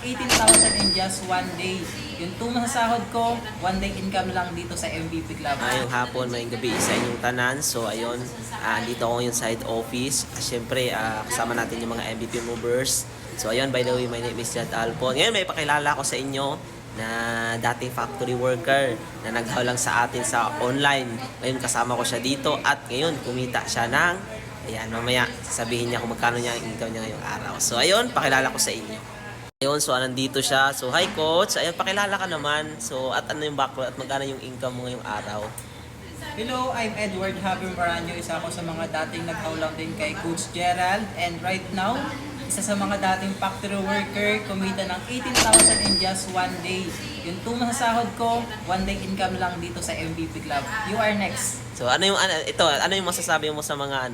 18,000 in just one day. Yung 2 masasahod ko, one day income lang dito sa MVP Club. Ngayong hapon, may gabi sa inyong tanan. So ayun, dito ako yung side office. Siyempre, kasama natin yung mga MVP movers. So ayun, by the way, my name is Jad Alpon. Ngayon, may pakilala ko sa inyo na dating factory worker na naghaw lang sa atin sa online. Ngayon, kasama ko siya dito at ngayon, kumita siya ng, ayan, mamaya sasabihin niya kung magkano niya ang income niya ngayong araw. So ayun, pakilala ko sa inyo. Ayun, so nandito siya. So hi coach, ayun, pakilala ka naman. So at ano yung background at magkano yung income mo ngayong araw? Hello, I'm Edward Javier Baranyo. Isa ako sa mga dating naghaulang din kay Coach Gerald. And right now, isa sa mga dating factory worker, kumita ng 18,000 in just one day. Yung 2 masasahod ko, one day income lang dito sa MVP Club. You are next. So ano yung masasabi mo sa mga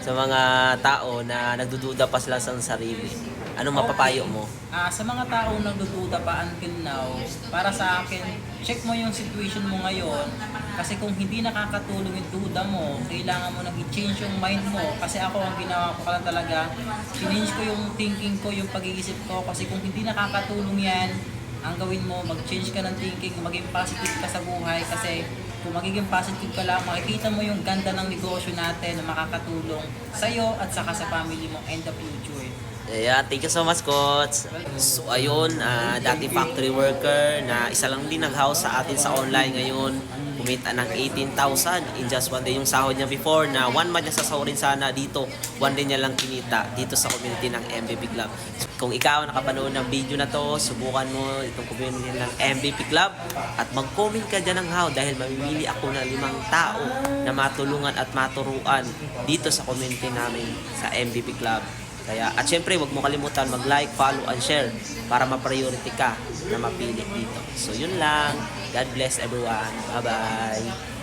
sa mga tao na nagdududa pa sila sa sarili? Anong mapapayo mo? Sa mga taong nagdududa pa until now, para sa akin, check mo yung situation mo ngayon. Kasi kung hindi nakakatulong yung duda mo, kailangan mo nang i-change yung mind mo. Kasi ako, ang ginawa ko lang talaga, change ko yung thinking ko, yung pag-iisip ko. Kasi kung hindi nakakatulong yan, ang gawin mo, mag-change ka ng thinking, maging positive ka sa buhay. Kasi kung magiging positive ka lang, makikita mo yung ganda ng negosyo natin na makakatulong sa'yo at saka sa family mo in the future. Yeah, thank you so much coach. So ayun, dating factory worker na isa lang din nag-house sa atin sa online ngayon, kumita ng 18,000 in just one day. Yung sahod niya before na 1 month niya sasahurin sana dito, one day niya lang kinita dito sa community ng MVP Club. So, kung ikaw nakapanood ng video na to, subukan mo itong community ng MVP Club at mag-comment ka dyan ng how dahil mamimili ako ng 5 tao na matulungan at maturuan dito sa community namin sa MVP Club. Kaya, at syempre, huwag mo kalimutan mag-like, follow, and share para ma-priority ka na mapili dito. So, yun lang. God bless everyone. Bye-bye.